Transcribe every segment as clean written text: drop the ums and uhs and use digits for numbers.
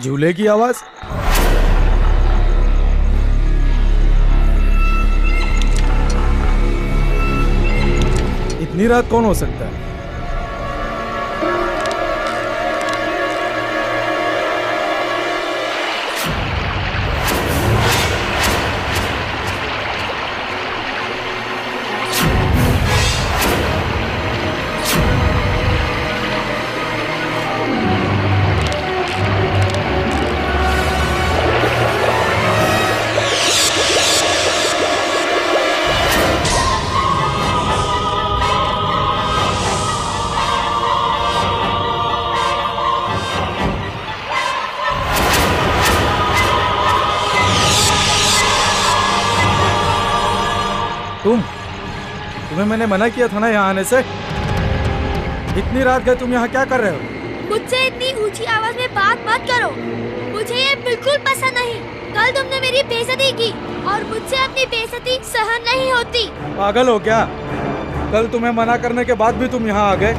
झूले की आवाज। इतनी रात कौन हो सकता है? तुम्हें मैंने मना किया था ना यहाँ आने से। इतनी रात गए तुम यहाँ क्या कर रहे हो? मुझसे इतनी ऊंची आवाज में बात मत करो। मुझे ये बिल्कुल पसंद नहीं। कल तुमने मेरी बेइज्जती की और मुझसे अपनी बेइज्जती सहन नहीं होती। पागल हो क्या? कल तुम्हें मना करने के बाद भी तुम यहाँ आ गए।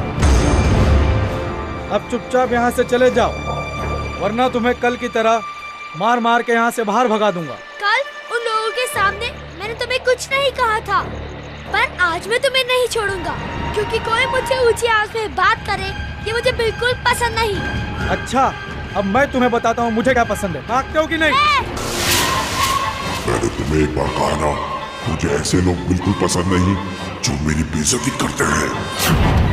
अब चुपचाप यहाँ से चले जाओ, वरना तुम्हें कल की तरह मार मार के यहाँ से बाहर भगा दूंगा। कल उन लोगों के सामने मैंने तुम्हें कुछ नहीं कहा था, पर आज मैं तुम्हें नहीं छोड़ूंगा, क्योंकि कोई मुझसे ऊंची आवाज में बात करे ये मुझे बिल्कुल पसंद नहीं। अच्छा, अब मैं तुम्हें बताता हूँ मुझे क्या पसंद है। भागते हो कि नहीं? मैंने तुम्हें एक बार कहा ना, मुझे ऐसे लोग बिल्कुल पसंद नहीं जो मेरी बेइज्जती करते हैं।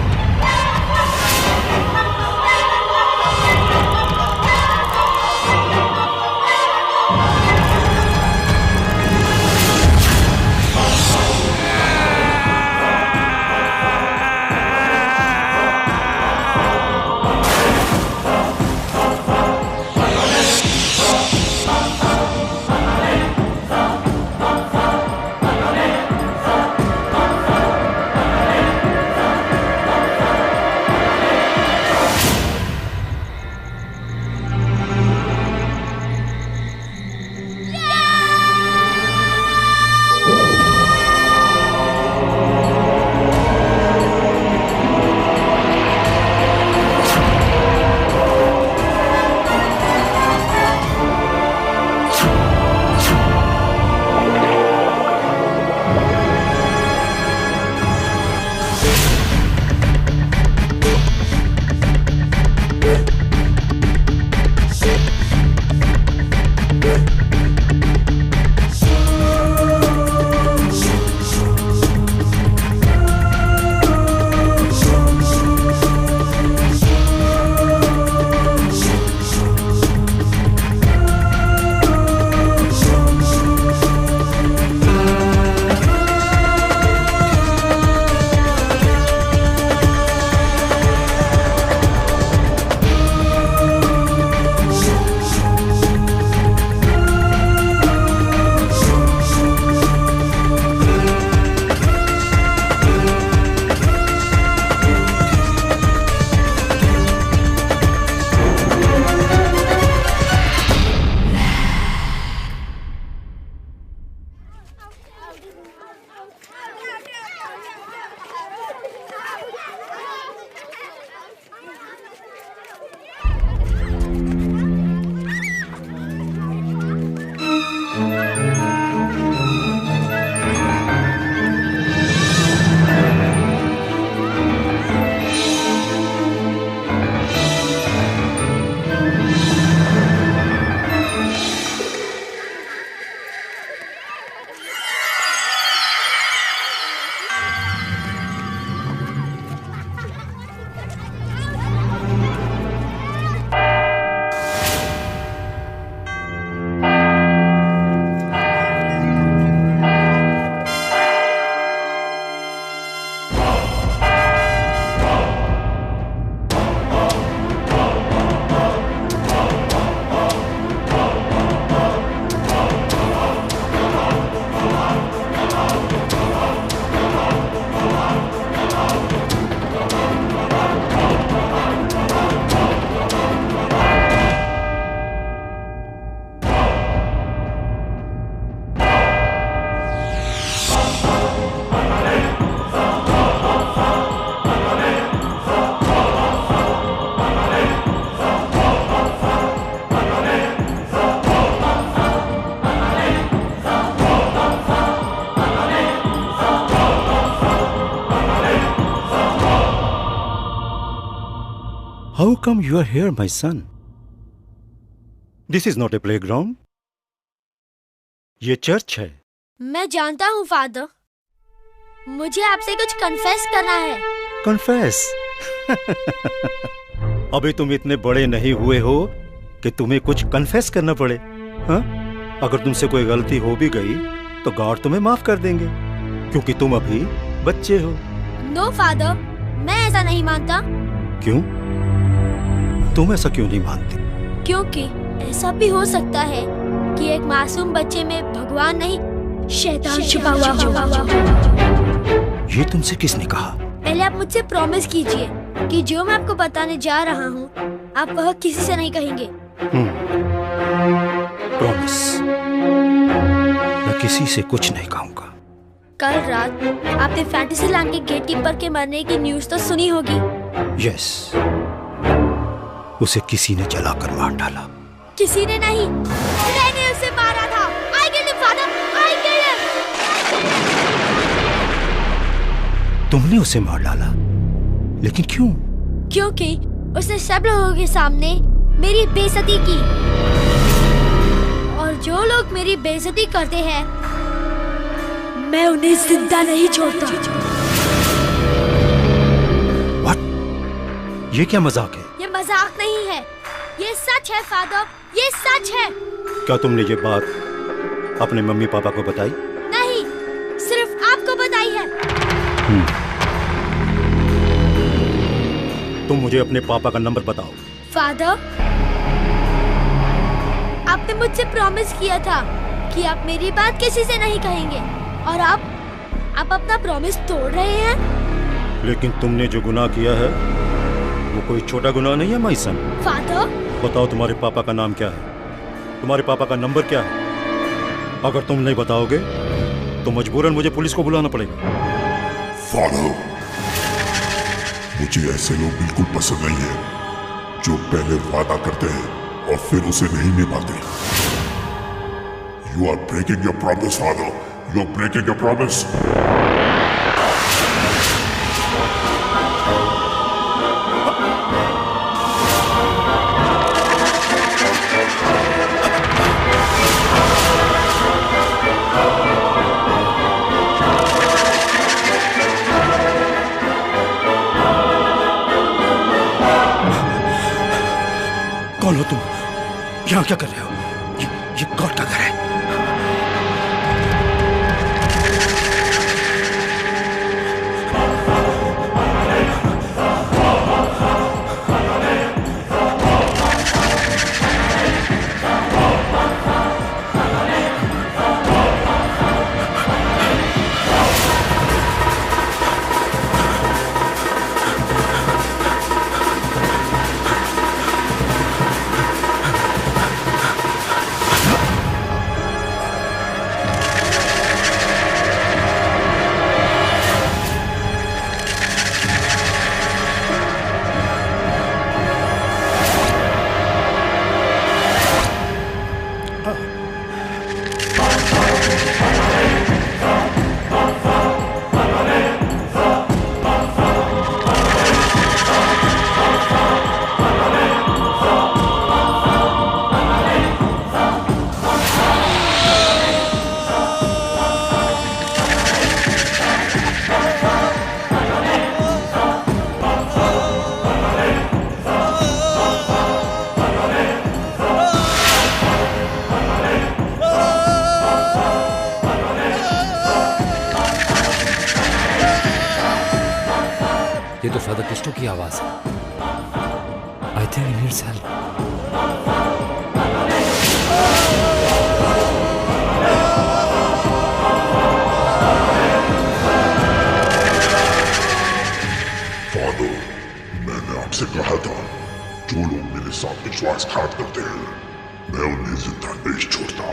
come you are here, my son? This is not a playground. ये चर्च है। मैं जानता हूँ फादर, मुझे आपसे कुछ कन्फेस करना है। कन्फेस? अभी तुम इतने बड़े नहीं हुए हो कि तुम्हें कुछ कन्फेस करना पड़े। हाँ? अगर तुमसे कोई गलती हो भी गई तो गॉड तुम्हें माफ कर देंगे, क्योंकि तुम अभी बच्चे हो। नो फादर, मैं ऐसा नहीं मानता। क्यों? तुम ऐसा क्यों नहीं मानती? क्योंकि ऐसा भी हो सकता है कि एक मासूम बच्चे में भगवान नहीं, शैतान छुपा हुआ हो। ये तुमसे किसने कहा? पहले आप मुझसे प्रॉमिस कीजिए कि जो मैं आपको बताने जा रहा हूँ आप वह किसी से नहीं कहेंगे। प्रॉमिस। मैं किसी से कुछ नहीं कहूँगा। कल रात आपने फैंटेसी लैंड के गेटकीपर के मरने की न्यूज़ तो सुनी होगी। यस, उसे किसी ने जलाकर मार डाला। किसी ने नहीं, मैंने उसे मारा था। I killed him, father. I killed him. तुमने उसे मार डाला? लेकिन क्यों? क्योंकि उसने सब लोगों के सामने मेरी बेइज्जती की, और जो लोग मेरी बेइज्जती करते हैं मैं उन्हें जिंदा नहीं छोड़ता। What? ये क्या मजाक है? ये मजाक नहीं है, ये सच है फादर, ये सच है। क्या तुमने ये बात अपने मम्मी पापा को बताई? नहीं, सिर्फ आपको बताई है। तुम मुझे अपने पापा का नंबर बताओ। फादर, आपने मुझसे प्रॉमिस किया था कि आप मेरी बात किसी से नहीं कहेंगे, और आप अपना प्रॉमिस तोड़ रहे हैं। लेकिन तुमने जो गुनाह किया है वो कोई छोटा गुनाह नहीं है माई सन। फादर, बताओ तुम्हारे पापा का नाम क्या है, तुम्हारे पापा का नंबर क्या है? अगर तुम नहीं बताओगे तो मजबूरन मुझे पुलिस को बुलाना पड़ेगा। फादर, मुझे ऐसे लोग बिल्कुल पसंद नहीं है जो पहले वादा करते हैं और फिर उसे नहीं निभाते। You are breaking your promise, father. You are breaking your promise. कौन हो तुम? यहाँ क्या कर रहे हो? ये गॉड का घर है। ये तो फादर क्रिस्टो की आवाज है। I think he needs help. Father, मैंने आपसे कहा था जो लोग मेरे साथ विश्वासघात करते हैं मैं उन्हें जिंदा नहीं छोड़ता।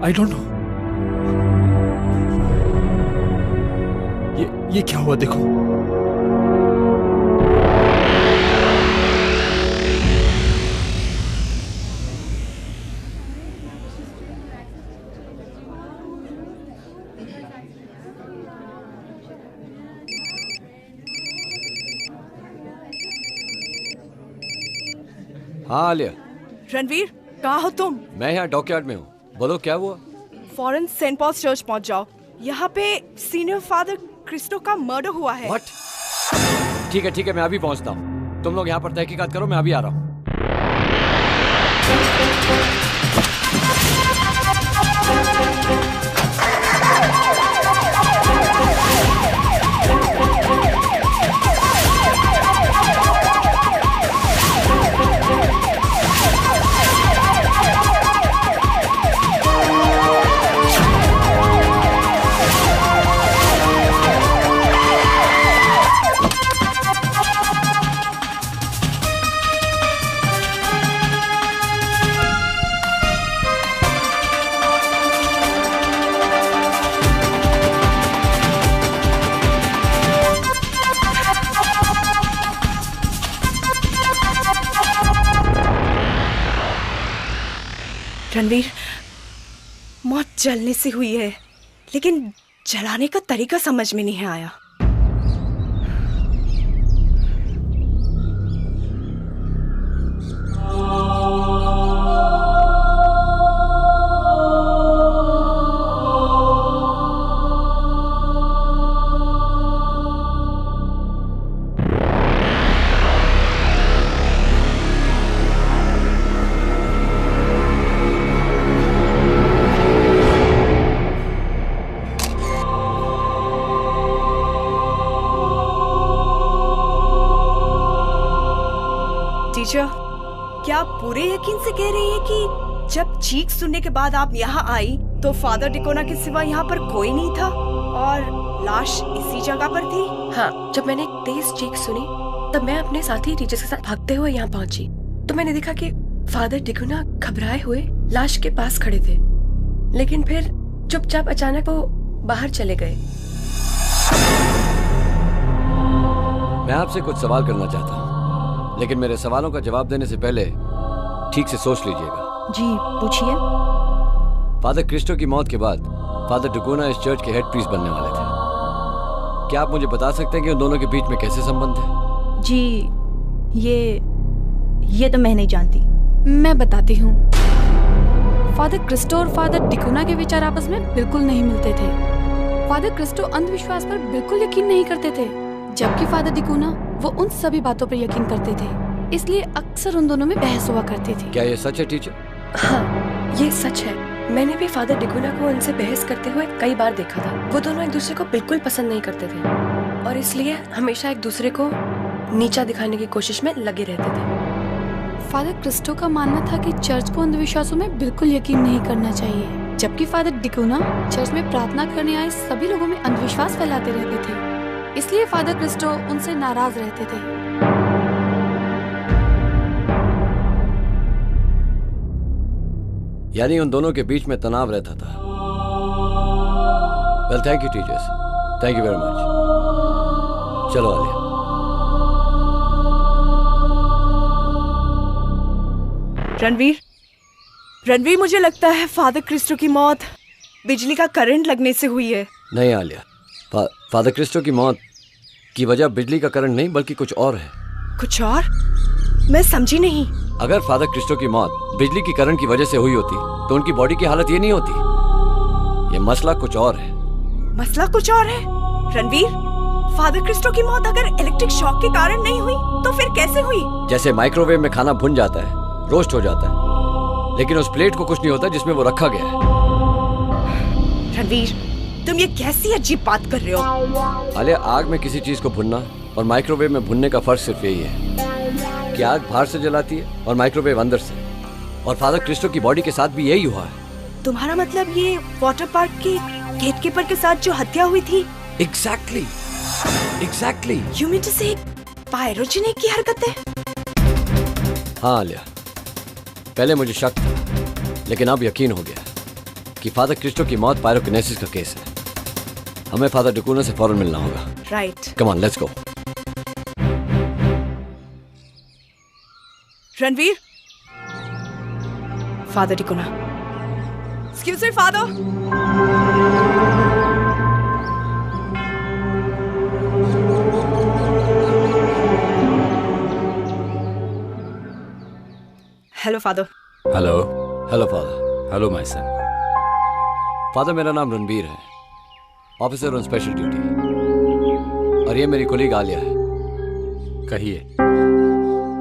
I don't know. ये क्या हुआ देखो। हाँ आलिया। रणवीर, कहाँ हो तुम? मैं यहाँ डॉकयार्ड में हूँ। बोलो क्या हुआ? फॉरेन सेंट पॉल्स चर्च पहुँच जाओ। यहाँ पे सीनियर फादर क्रिस्टो का मर्डर हुआ है। व्हाट? ठीक है मैं अभी पहुँचता हूँ। तुम लोग यहाँ पर तहकीकात करो, मैं अभी आ रहा हूँ। रणवीर, मौत जलने से हुई है, लेकिन जलाने का तरीका समझ में नहीं आया। टीचर, क्या आप पूरे यकीन से कह रही हैं कि जब चीख सुनने के बाद आप यहाँ आई तो फादर डिकोना के सिवा यहाँ पर कोई नहीं था और लाश इसी जगह पर थी? हाँ, जब मैंने एक तेज चीख सुनी तब मैं अपने साथी टीचर्स के साथ भागते हुए यहाँ पहुंची तो मैंने देखा कि फादर डिकोना घबराए हुए लाश के पास खड़े थे, लेकिन फिर चुपचाप अचानक वो बाहर चले गए। मैं आपसे कुछ सवाल करना चाहता हूँ, लेकिन मेरे सवालों का जवाब देने से पहले ठीक से सोच लीजिएगा। जी पूछिए। फादर क्रिस्टो की मौत के बाद फादर डिकोना इस चर्च के हेड प्रीस्ट बनने वाले थे। क्या आप मुझे बता सकते हैं कि उन दोनों के बीच में कैसे संबंध है? जी ये तो मैं नहीं जानती। मैं बताती हूँ। फादर क्रिस्टो और फादर डिकोना के विचार आपस में बिल्कुल नहीं मिलते थे। फादर क्रिस्टो अंधविश्वास पर बिल्कुल यकीन नहीं करते थे, जबकि फादर डिकोना वो उन सभी बातों पर यकीन करते थे, इसलिए अक्सर उन दोनों में बहस हुआ करती थी। क्या ये सच है टीचर? हाँ, ये सच है। मैंने भी फादर डिकोना को उनसे बहस करते हुए कई बार देखा था। वो दोनों एक दूसरे को बिल्कुल पसंद नहीं करते थे और इसलिए हमेशा एक दूसरे को नीचा दिखाने की कोशिश में लगे रहते थे। फादर क्रिस्टो का मानना था कि चर्च को अंधविश्वासों में बिल्कुल यकीन नहीं करना चाहिए, जबकि फादर डिकोना चर्च में प्रार्थना करने आए सभी लोगों में अंधविश्वास फैलाते रहते थे, इसलिए फादर क्रिस्टो उनसे नाराज रहते थे। यानी उन दोनों के बीच में तनाव रहता था। Well, thank you teachers, thank you very much. चलो आलिया। रणवीर, मुझे लगता है फादर क्रिस्टो की मौत बिजली का करंट लगने से हुई है। नहीं आलिया, फादर क्रिस्टो की मौत की वजह बिजली का करंट नहीं बल्कि कुछ और है। कुछ और? मैं समझी नहीं। अगर फादर क्रिस्टो की मौत बिजली की करंट की वजह से हुई होती तो उनकी बॉडी की हालत ये नहीं होती। ये मसला कुछ और है। मसला कुछ और है? रणवीर, फादर क्रिस्टो की मौत अगर इलेक्ट्रिक शॉक के कारण नहीं हुई तो फिर कैसे हुई? जैसे माइक्रोवेव में खाना भुन जाता है, रोस्ट हो जाता है, लेकिन उस प्लेट को कुछ नहीं होता जिसमें वो रखा गया है। रणवीर, तुम ये कैसी अजीब बात कर रहे हो? आलिया, आग में किसी चीज को भुनना और माइक्रोवेव में भुनने का फर्क सिर्फ यही है कि आग बाहर से जलाती है और माइक्रोवेव अंदर से, और फादर क्रिस्टो की बॉडी के साथ भी यही हुआ है। तुम्हारा मतलब ये वाटर पार्क के गेटकीपर के साथ जो हत्या हुई थी? एग्जैक्टली। यू मीन टू से पायरोजेनिक की हरकत है? हाँ आलिया, पहले मुझे शक था लेकिन अब यकीन हो गया। कि फादर क्रिस्टो की मौत पायरोकिनेसिस का केस है। हमें फादर डिकोना से फौरन मिलना होगा। Right. Come on, let's go. Ranveer, father डिकोना। Excuse me father. Hello father. Hello. Hello father. Hello my son. Father, मेरा नाम रणबीर है, ऑफिसर ऑन स्पेशल ड्यूटी, और ये मेरी कोलीग आलिया है। कहिए,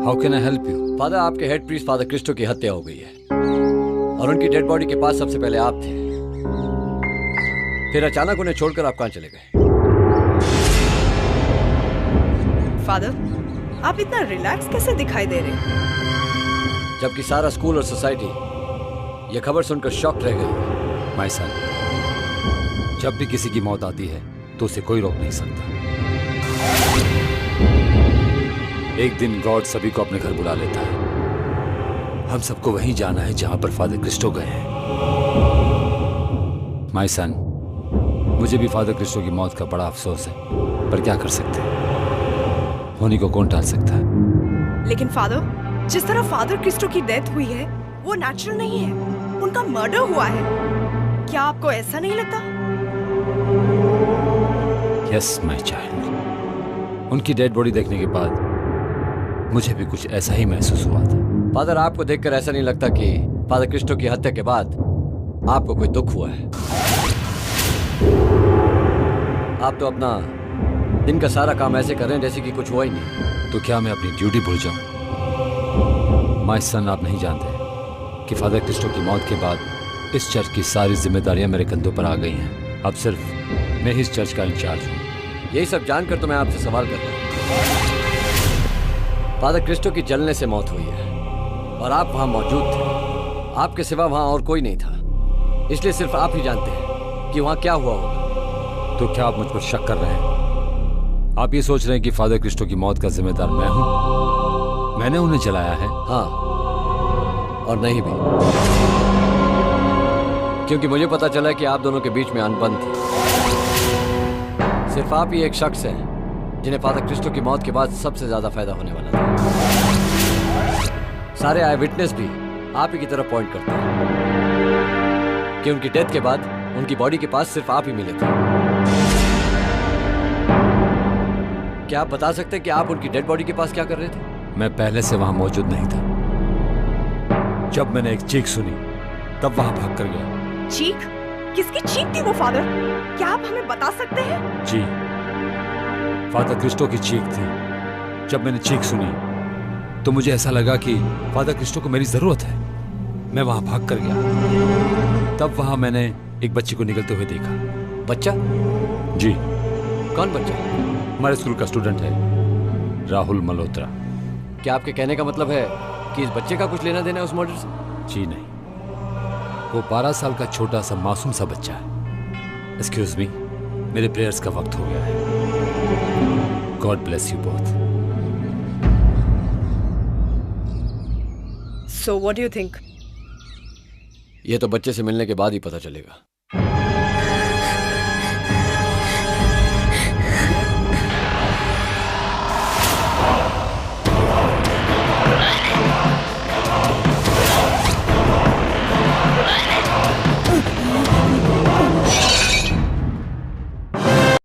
how can I help you? Father, आपके हेड प्रीस्ट फादर क्रिस्टो की हत्या हो गई है, और उनकी डेड बॉडी के पास सबसे पहले आप थे। फिर अचानक उन्हें छोड़कर आप कहां चले गए? फादर, आप इतना रिलैक्स कैसे दिखाई दे रहे हैं? जबकि सारा स्कूल और सोसाइटी ये खबर सुनकर शॉक्ड रह गई। माय सन, जब भी किसी की मौत आती है तो उसे कोई रोक नहीं सकता। एक दिन गॉड सभी को अपने घर बुला लेता है। हम सबको वहीं जाना है जहां पर फादर क्रिस्टो गए हैं। माय सन, मुझे भी फादर क्रिस्टो की मौत का बड़ा अफसोस है, पर क्या कर सकते हैं, होने को कौन टाल सकता है। लेकिन फादर, जिस तरह फादर क्रिस्टो की डेथ हुई है वो नेचुरल नहीं है, उनका मर्डर हुआ है। क्या आपको ऐसा नहीं लगता? यस माय चाइल्ड, उनकी डेड बॉडी देखने के बाद मुझे भी कुछ ऐसा ही महसूस हुआ था। फादर, आपको देखकर ऐसा नहीं लगता कि फादर क्रिस्टो की हत्या के बाद आपको कोई दुख हुआ है? आप तो अपना दिन का सारा काम ऐसे कर रहे हैं जैसे कि कुछ हुआ ही नहीं। तो क्या मैं अपनी ड्यूटी भूल जाऊं? माय सन, आप नहीं जानते कि फादर क्रिस्टो की मौत के बाद इस चर्च की सारी जिम्मेदारियां मेरे कंधों पर आ गई हैं। अब सिर्फ मैं ही इस चर्च का इंचार्ज हूं। यही सब जानकर तो मैं आपसे सवाल कर रहा हूं। फादर क्रिस्टो की जलने से मौत हुई है और आप वहां मौजूद थे। आपके सिवा वहां और कोई नहीं था, इसलिए सिर्फ आप ही जानते हैं कि वहां क्या हुआ होगा। तो क्या आप मुझ पर शक कर रहे हैं? आप ये सोच रहे हैं कि फादर क्रिस्टो की मौत का जिम्मेदार मैं हूं? मैंने उन्हें जलाया है? हाँ, और नहीं भी, क्योंकि मुझे पता चला कि आप दोनों के बीच में अनबन थी। सिर्फ आप ही एक शख्स हैं जिन्हें फादर क्रिस्टो की मौत के बाद सबसे ज्यादा फायदा होने वाला था। सारे आई विटनेस भी आप ही की तरफ पॉइंट करते हैं कि उनकी डेथ के बाद उनकी बॉडी के पास सिर्फ आप ही मिले थे। क्या आप बता सकते हैं कि आप उनकी डेड बॉडी के पास क्या कर रहे थे? मैं पहले से वहां मौजूद नहीं था। जब मैंने एक चीख सुनी तब वहां भाग कर गया। चीख? किसकी चीख थी वो फादर? क्या आप हमें बता सकते हैं? जी, फादर क्रिस्टो की चीख थी। जब मैंने चीख सुनी तो मुझे ऐसा लगा कि फादर क्रिस्टो को मेरी जरूरत है। मैं वहां भाग कर गया। तब वहां मैंने एक बच्चे को निकलते हुए देखा। बच्चा? जी। कौन बच्चा? हमारे स्कूल का स्टूडेंट है, राहुल मल्होत्रा। क्या आपके कहने का मतलब है कि इस बच्चे का कुछ लेना देना है उस मर्डर से? जी नहीं, वो 12 साल का छोटा सा मासूम सा बच्चा है। एक्सक्यूज मी, मेरे प्रेयर्स का वक्त हो गया है। God bless you both. So what do you think? ये तो बच्चे से मिलने के बाद ही पता चलेगा।